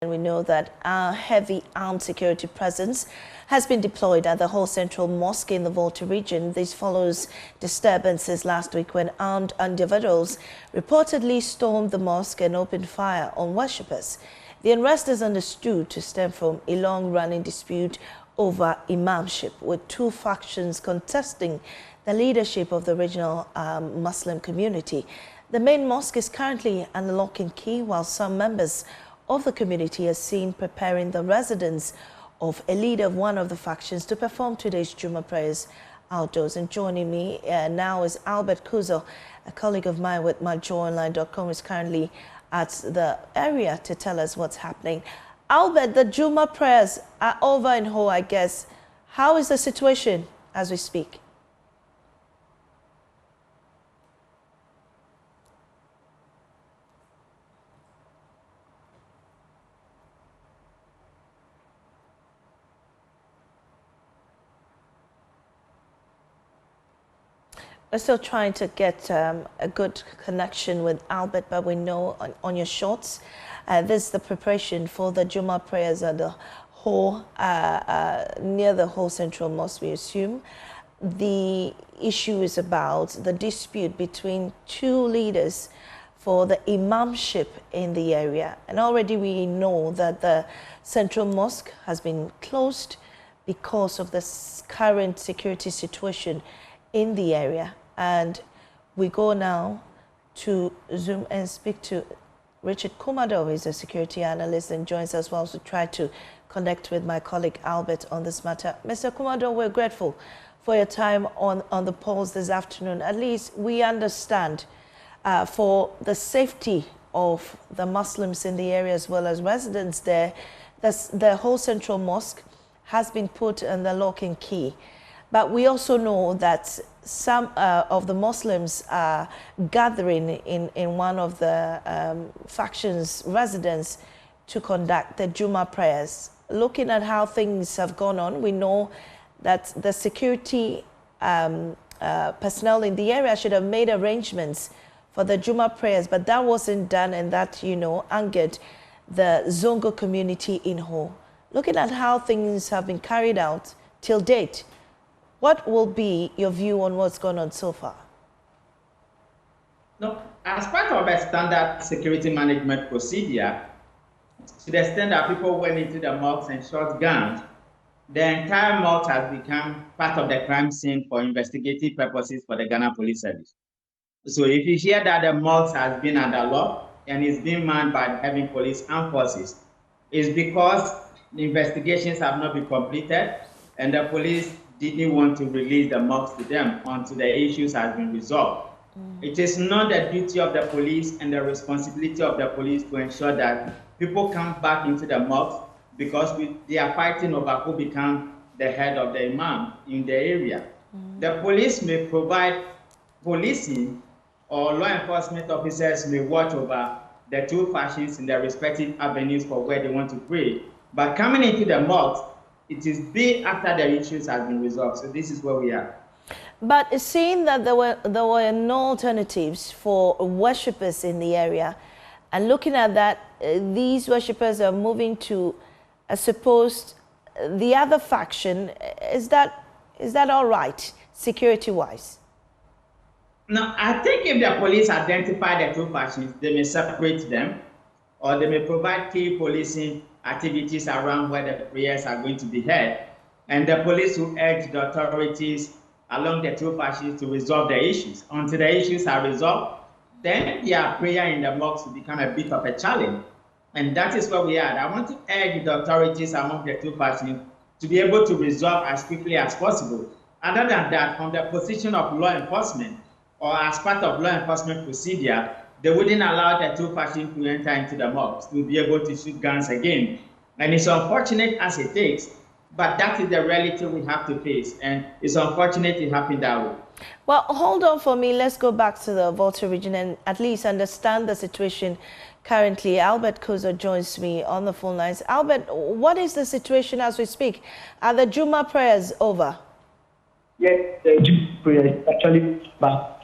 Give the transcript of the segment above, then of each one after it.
And we know that our heavy armed security presence has been deployed at the whole Central Mosque in the Volta region. This follows disturbances last week when armed individuals reportedly stormed the mosque and opened fire on worshippers. The unrest is understood to stem from a long-running dispute over Imamship, with two factions contesting the leadership of the regional Muslim community. The main mosque is currently under lock and key, while some members of the community are seen preparing the residents of a leader of one of the factions to perform today's Juma prayers outdoors. And joining me now is Albert Kuzo, a colleague of mine with myjoyonline.com, who is currently at the area to tell us what's happening. Albert, the Juma prayers are over in Ho, I guess. How is the situation as we speak? We're still trying to get a good connection with Albert, but we know on your shorts, this is the preparation for the Juma prayers at the whole, near the whole Central Mosque, we assume. The issue is about the dispute between two leaders for the imamship in the area. And already we know that the Central Mosque has been closed because of the current security situation in the area. And we go now to Zoom and speak to Richard Kumado, who is a security analyst and joins us well to try to connect with my colleague Albert on this matter. Mr. Kumado, we're grateful for your time on the polls this afternoon. At least we understand for the safety of the Muslims in the area as well as residents there, the whole Central Mosque has been put in the lock and key. But we also know that some of the Muslims are gathering in one of the factions' residence to conduct the Juma prayers. Looking at how things have gone on, we know that the security personnel in the area should have made arrangements for the Juma prayers, but that wasn't done, and that, you know, angered the Zongo community in Ho. Looking at how things have been carried out till date, what will be your view on what's gone on so far? No, as part of a standard security management procedure, to the extent that people went into the mosque and shot guns, the entire mosque has become part of the crime scene for investigative purposes for the Ghana Police Service. So if you hear that the mosque has been under lock and is being manned by the heavy police armed forces, it's because the investigations have not been completed and the police didn't want to release the mosque to them until the issues have been resolved. It is not the duty of the police and the responsibility of the police to ensure that people come back into the mosque because they are fighting over who become the head of the imam in the area. The police may provide policing, or law enforcement officers may watch over the two factions in their respective avenues for where they want to pray. But coming into the mosque, it is big after the issues have been resolved. So this is where we are. But seeing that there were no alternatives for worshippers in the area, and looking at that, these worshippers are moving to, I suppose, the other faction. Is that all right, security-wise? No, I think if the police identify the two factions, they may separate them, or they may provide key policing activities around where the prayers are going to be held. And the police will urge the authorities along the two factions to resolve the issues. Until the issues are resolved, then their prayer in the mosque will become a bit of a challenge. And that is where we are. I want to urge the authorities among the two factions to be able to resolve as quickly as possible. Other than that, from the position of law enforcement, or as part of law enforcement procedure, they wouldn't allow the two factions to enter into the mosque to be able to shoot guns again. And it's unfortunate as it takes, but that is the reality we have to face. And it's unfortunate it happened that way. Well, hold on for me. Let's go back to the Volta region and at least understand the situation currently. Albert Kuzo joins me on the phone lines. Albert, what is the situation as we speak? Are the Juma prayers over? Yes, the Juma prayers actually, but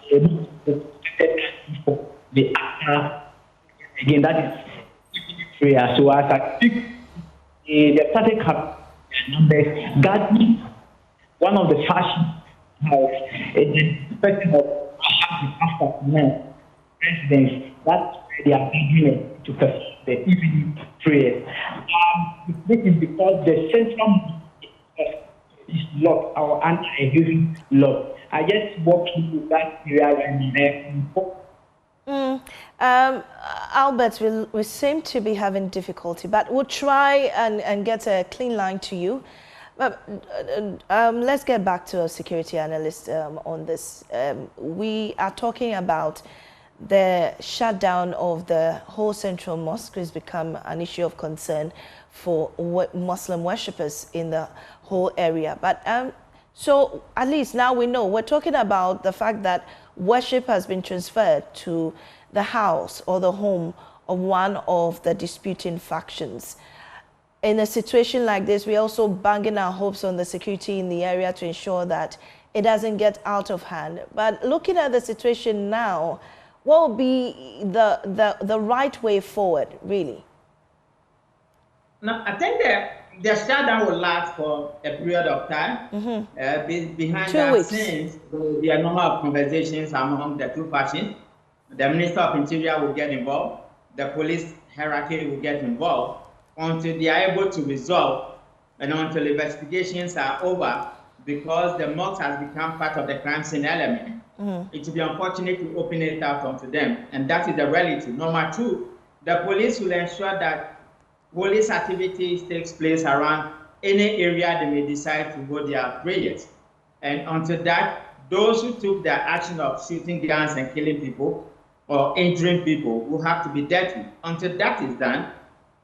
the actor, again, that is prayer. So as I speak, they started coming numbers. Gathering one of the fashion house is the person of after now residents. That's where they are gathering to perform the evening prayer. This is because the Central Mosque is locked or under a heavy lock. I just walked into that area and Albert, we seem to be having difficulty, but we'll try and get a clean line to you. But let's get back to a security analyst on this. We are talking about the shutdown of the whole Central Mosque has become an issue of concern for Muslim worshippers in the whole area. But so at least now we know, we're talking about the fact that worship has been transferred to the house or the home of one of the disputing factions. In a situation like this, we're also banging our hopes on the security in the area to ensure that it doesn't get out of hand. But looking at the situation now, what will be the right way forward, really? No, I think the shutdown will last for a period of time. Behind 2 that weeks. scenes, there will be a number of conversations among the two factions. The Minister of Interior will get involved. The police hierarchy will get involved until they are able to resolve and until investigations are over, because the mosque has become part of the crime scene element. It will be unfortunate to open it out onto them, and that is the reality. Number two, the police will ensure that police activities takes place around any area they may decide to hold their prayers. And until that, those who took the action of shooting guns and killing people or injuring people will have to be dealt with. Until that is done,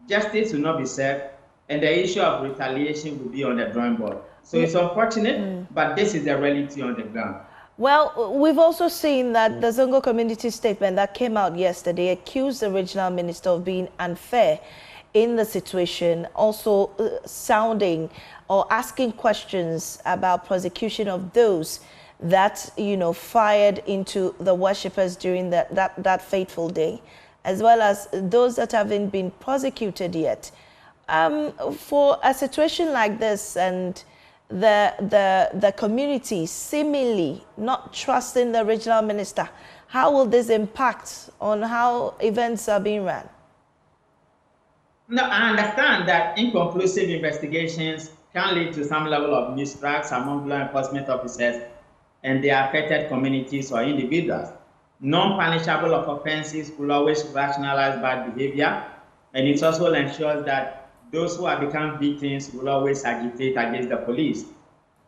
justice will not be served, and the issue of retaliation will be on the drawing board. So it's unfortunate, but this is the reality on the ground. Well, we've also seen that the Zongo community statement that came out yesterday accused the regional minister of being unfair in the situation, also sounding or asking questions about prosecution of those that, you know, fired into the worshippers during that fateful day, as well as those that haven't been prosecuted yet. For a situation like this and the community seemingly not trusting the regional minister, how will this impact on how events are being run? No, I understand that inconclusive investigations can lead to some level of mistrust among law enforcement officers and the affected communities or individuals. Non-punishable offenses will always rationalize bad behavior, and it also ensures that those who have become victims will always agitate against the police.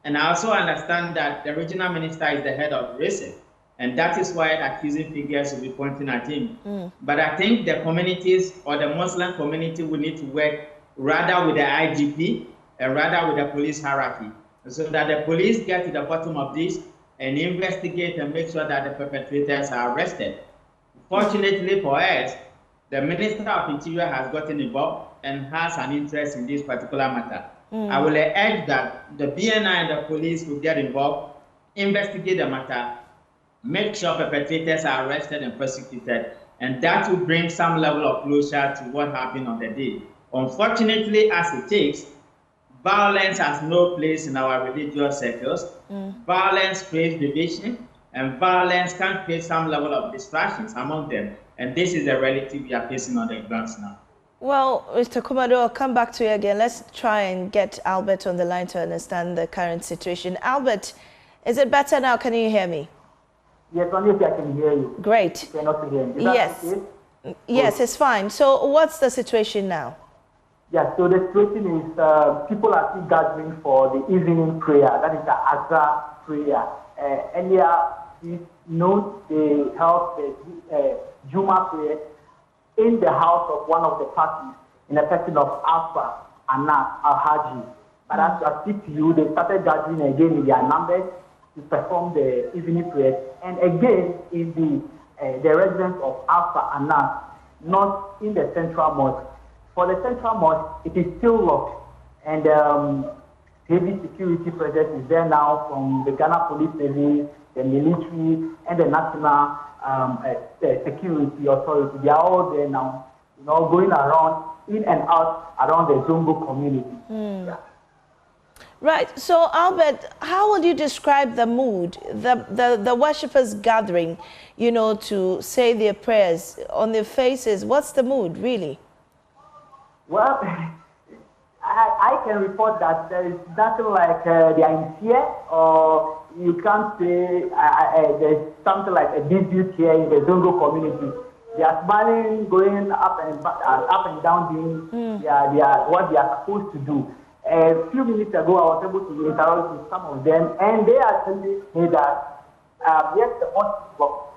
And I also understand that the regional minister is the head of RISE, and that is why accusing figures will be pointing at him. But I think the communities or the Muslim community will need to work rather with the IGP and rather with the police hierarchy, so that the police get to the bottom of this and investigate and make sure that the perpetrators are arrested. Fortunately for us, the Minister of Interior has gotten involved and has an interest in this particular matter. I will urge that the BNI and the police will get involved, investigate the matter, make sure perpetrators are arrested and prosecuted, and that will bring some level of closure to what happened on the day. Unfortunately, as it takes, violence has no place in our religious circles. Violence creates division, and violence can create some level of distractions among them. And this is the reality we are facing on the grounds now. Well, Mr. Kumado, I'll come back to you again. Let's try and get Albert on the line to understand the current situation. Albert, is it better now? Can you hear me? Yes, only if I can hear you. Great. You cannot hear me. Yes. Okay? Yes, it's fine. So what's the situation now? Yeah, so the situation is people are still gathering for the evening prayer. That is the Azhar prayer. Earlier, we know they held the Juma prayer in the house of one of the parties in a person of Alpha Anas Al-Haji. But as I speak to you, they started gathering again in their numbers to perform the evening prayer. And again, in the residence of Alpha Anas, not in the Central Mosque. For the Central Mosque, it is still locked, and heavy security presence is there now from the Ghana Police Service, the military, and the National Security Authority. They are all there now going around, in and out around the Zongo community. Yeah. Right. So, Albert, how would you describe the mood, the worshippers gathering, to say their prayers on their faces? What's the mood, really? Well, I can report that there is nothing like they are in fear, or you can't say there's something like a dispute here in the Zongo community. They are smiling, going up and down, doing what they are supposed to do. A few minutes ago, I was able to interact with some of them, and they are telling me that yes, the mosque works,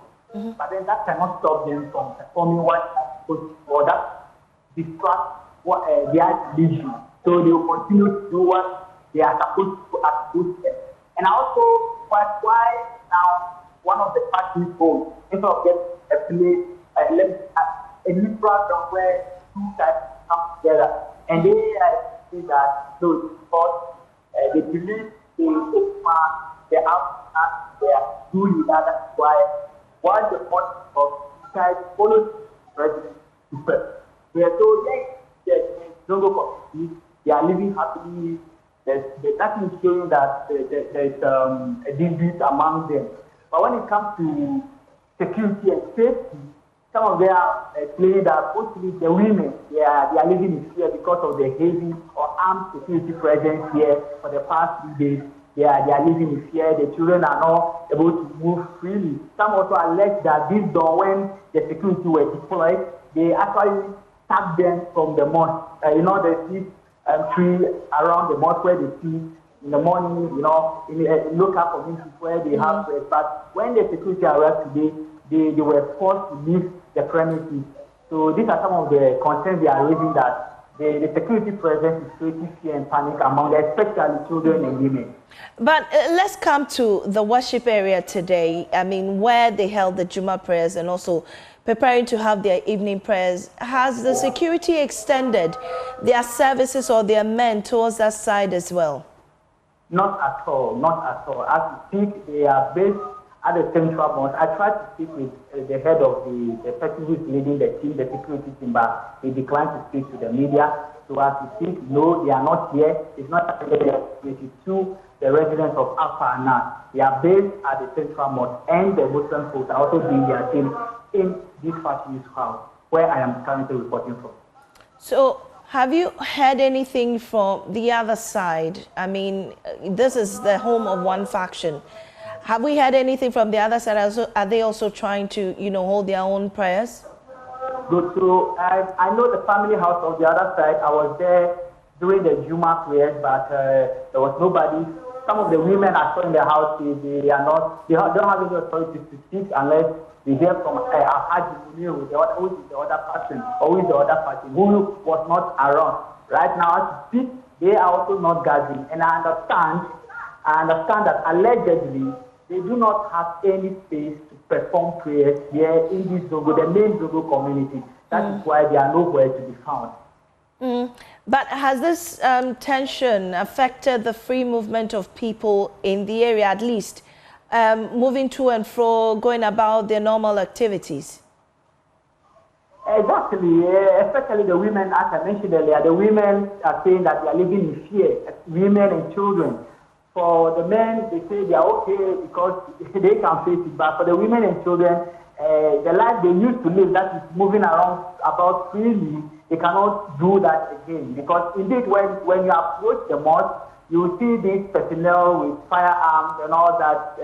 but then that cannot stop them from performing what they are supposed to, or that distract what their religion. So they will continue to do what they are supposed to at those steps. And also, why now one of the parties goes, instead of getting a place, a neutral ground where two sides come together, and they say that those because they believe the outcast they are doing that. That's why one the point of guys follows the president to first. We are told they are living happily. There's nothing showing that there's a dispute among them. But when it comes to security and safety, some of them are claiming that mostly the women they are living in fear because of the heavy or armed security presence here for the past 3 days. They are living in fear. The children are not able to move freely. Some also allege that this dawn, when the security were deployed, they actually tagged them from the mosque. There's this tree around the mosque where they see in the morning, in local communities where they have rest. But when the security arrived today, they were forced to leave the premises. So these are some of the concerns they are raising, that the security presence is creating fear and panic among them, especially children and women. But let's come to the worship area today. I mean, where they held the Juma prayers and also preparing to have their evening prayers. Has the security extended their services or their men towards that side as well? Not at all, not at all. As we speak, they are based at the Central Mosque. I tried to speak with the head of the person who is leading the team, the security team, but he declined to speak to the media. So as we speak, no, they are not here. It's not related to the residents of Alpha Anna. They are based at the Central Mosque, and the Muslim folks are also doing their thing in this fashionist house, where I am currently reporting from. So, have you heard anything from the other side? I mean, this is the home of one faction. Have we heard anything from the other side? Are they also trying to, hold their own prayers? Good. So I know the family house of the other side. I was there during the Juma prayers, but there was nobody. Some of the women I saw in the house, they don't have any authority to speak unless we hear from Haji Munir, who is the other person, or who is the other person who was not around. Right now, as we speak, they are also not gathering. And I understand that allegedly, they do not have any space to perform prayers here in this Zongo, the main Zongo community. That is why they are nowhere to be found. But has this tension affected the free movement of people in the area, at least moving to and fro, going about their normal activities? Exactly, especially the women, as I mentioned earlier, the women are saying that they are living in fear, women and children. For the men, they say they are okay because they can face it. But for the women and children, the life they used to live, that is moving around about freely, they cannot do that again. Because indeed, when you approach the mosque, you will see these personnel with firearms and all that.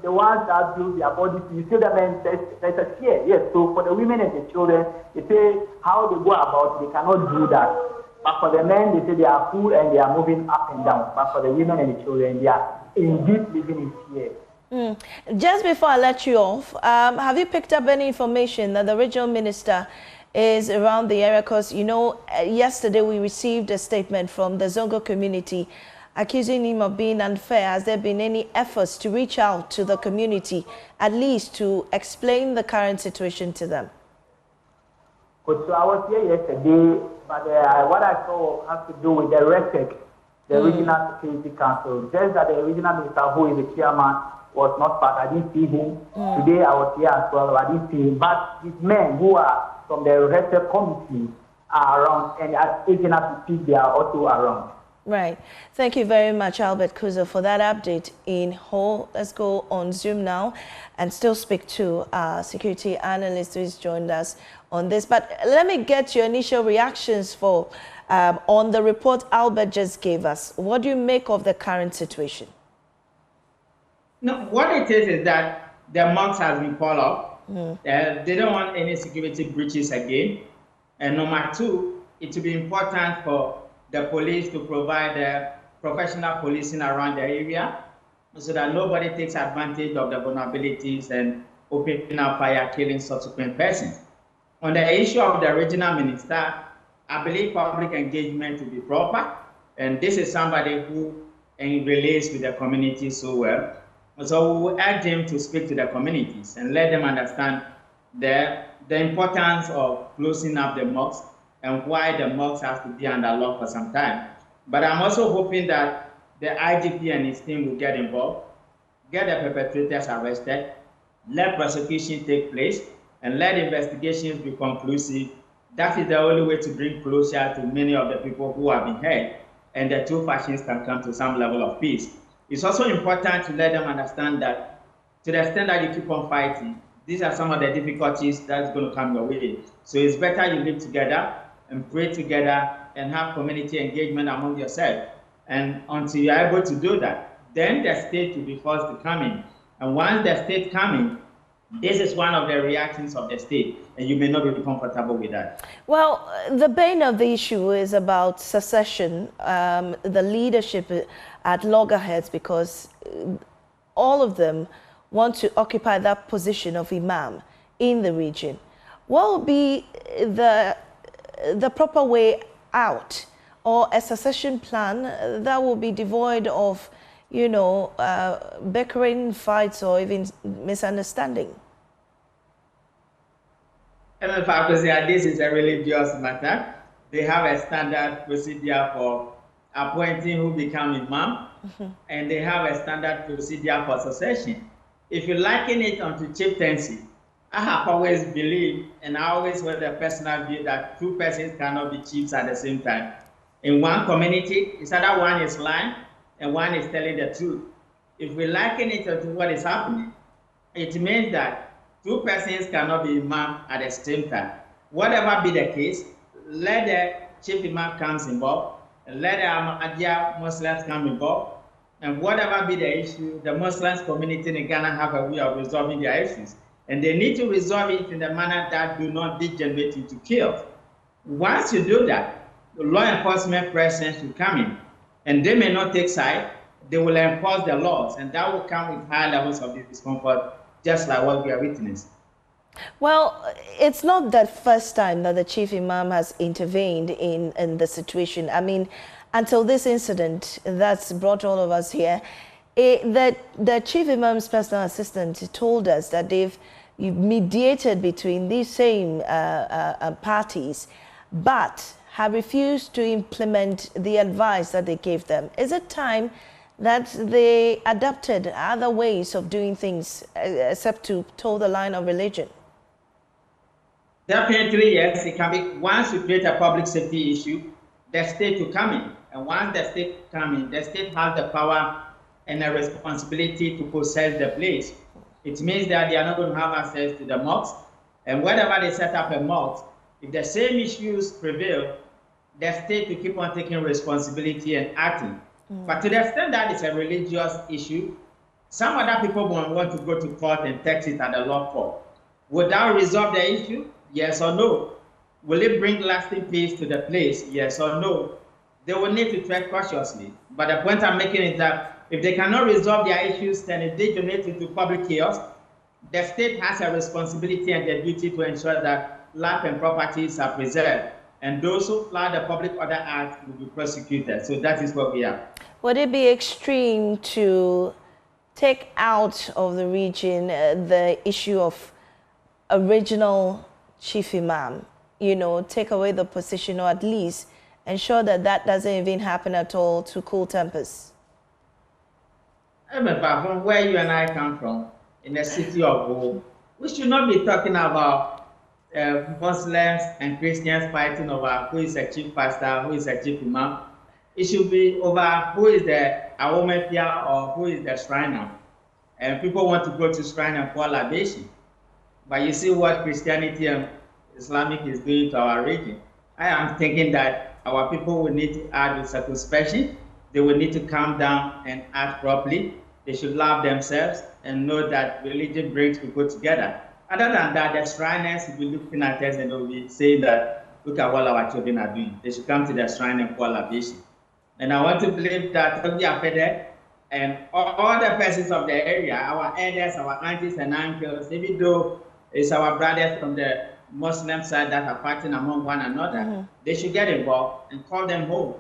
The ones that build their bodies, you see them, and there's a fear. Yes, so for the women and the children, they say how they go about it, they cannot do that. But for the men, they say they are full and they are moving up and down. But for the women and the children, they are indeed living in fear. Just before I let you off, have you picked up any information that the regional minister is around the area? Because, yesterday we received a statement from the Zongo community accusing him of being unfair. Has there been any efforts to reach out to the community, at least to explain the current situation to them? So I was here yesterday, but what I saw has to do with the RESEC, the Regional Security Council. Just that the regional minister, who is the chairman, was not part. I didn't see him. Today I was here as well, I didn't see him. But these men who are from the arrested committee are around, and as agents to speak, they are also around. Right. Thank you very much, Albert Kuzo, for that update in Ho. Let's go on Zoom now and still speak to our security analyst who has joined us on this. But let me get your initial reactions for on the report Albert just gave us. What do you make of the current situation? No, what it is that the mosque has been called up. They don't want any security breaches again. And number two, it will be important for the police to provide professional policing around the area so that nobody takes advantage of the vulnerabilities and opening up fire, killing subsequent persons. On the issue of the regional minister, I believe public engagement will be proper. And this is somebody who relates with the community so well. So we will urge him to speak to the communities and let them understand the importance of closing up the mosques and why the mosques has to be under lock for some time. But I'm also hoping that the IGP and his team will get involved, get the perpetrators arrested, let prosecution take place, and let investigations be conclusive. That is the only way to bring closure to many of the people who have been hurt, and the two factions can come to some level of peace. It's also important to let them understand that to the extent that you keep on fighting, these are some of the difficulties that's going to come your way. So it's better you live together and pray together and have community engagement among yourself. And until you're able to do that, then the state will be forced to come in. And once the state comes in, this is one of the reactions of the state, and you may not be comfortable with that. Well, the bane of the issue is about secession, the leadership at loggerheads, because all of them want to occupy that position of imam in the region. What will be the proper way out, or a secession plan that will be devoid of, you know, bickering, fights, or even misunderstanding? This is a religious matter. They have a standard procedure for appointing who become imam, and they have a standard procedure for succession. If you liken it onto chieftaincy, I have always believed, and I always had a personal view, that two persons cannot be chiefs at the same time. In one community, it's either one is lying and one is telling the truth. If we liken it to what is happening, it means that two persons cannot be imam at the same time. Whatever be the case, let the chief imam comes involved, and let the Ahmadiyya Muslims come involved, and whatever be the issue, the Muslims community in Ghana have a way of resolving their issues. And they need to resolve it in a manner that do not degenerate into chaos. Once you do that, the law enforcement presence will come in, and they may not take side, they will enforce the laws, and that will come with high levels of discomfort, just like what we are witnessing. Well, it's not the first time that the chief imam has intervened in the situation. I mean, until this incident that's brought all of us here, the chief imam's personal assistant told us that they've mediated between these same parties, but have refused to implement the advice that they gave them. Is it time that they adopted other ways of doing things except to toe the line of religion? Definitely, yes. It can be, once you create a public safety issue, the state will come in. And once the state comes in, the state has the power and a responsibility to possess the place. It means that they are not going to have access to the mosque. And whenever they set up a mosque, if the same issues prevail, the state will keep on taking responsibility and acting. But to the extent that it's a religious issue, some other people will want to go to court and tax it at the law court. Would that resolve the issue? Yes or no? Will it bring lasting peace to the place? Yes or no? They will need to tread cautiously. But the point I'm making is that if they cannot resolve their issues and if they donate into public chaos, the state has a responsibility and the duty to ensure that life and properties are preserved. And those who flout the Public Order Act will be prosecuted. So that is what we are. Would it be extreme to take out of the region the issue of original chief imam? You know, take away the position, or at least ensure that that doesn't even happen at all, to cool tempers? From where you and I come from, in the city of Ho, we should not be talking about Muslims and Christians fighting over who is a chief pastor, who is a chief imam. It should be over who is the Awomepia or who is the Shriner. And people want to go to shrine and pour libation. But you see what Christianity and Islamic is doing to our region. I am thinking that our people will need to act with circumspection. They will need to calm down and act properly. They should love themselves and know that religion brings people together. Other than that, the Shriners will be looking at us and they'll be saying that, look at what our children are doing. They should come to the shrine and pour libation. And I want to believe that Toby Afede and all the persons of the area, our elders, our aunties and uncles, even though it's our brothers from the Muslim side that are fighting among one another, they should get involved and call them home.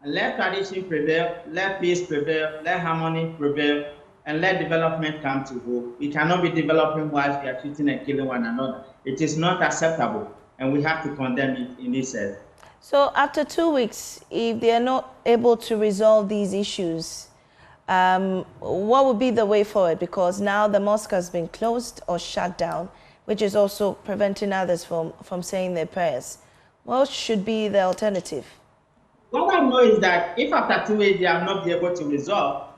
And let tradition prevail, let peace prevail, let harmony prevail, and let development come to whole. We cannot be developing whilst we are shooting and killing one another. It is not acceptable, and we have to condemn it in this sense. So after 2 weeks, if they are not able to resolve these issues, what would be the way forward? Because now the mosque has been closed or shut down, which is also preventing others from saying their prayers. What should be the alternative? What I know is that if after 2 weeks they are not be able to resolve,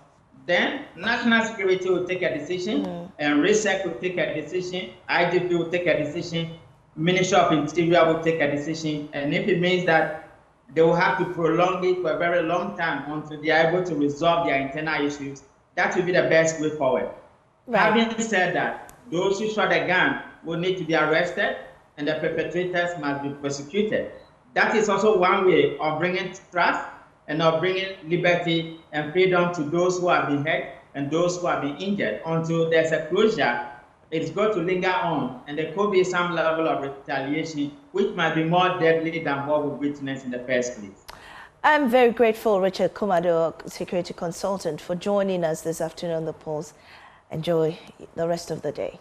then national security will take a decision, and RISEC will take a decision, IGP will take a decision, Ministry of Interior will take a decision, and if it means that they will have to prolong it for a very long time until they are able to resolve their internal issues, that will be the best way forward. Right. Having said that, those who shot the gun will need to be arrested, and the perpetrators must be prosecuted. That is also one way of bringing trust and of bringing liberty and freedom to those who have been hurt and those who have been injured. Until there's a closure, it's going to linger on, and there could be some level of retaliation, which might be more deadly than what we witnessed in the first place. I'm very grateful, Richard Kumado, security consultant, for joining us this afternoon on The Pulse. Enjoy the rest of the day.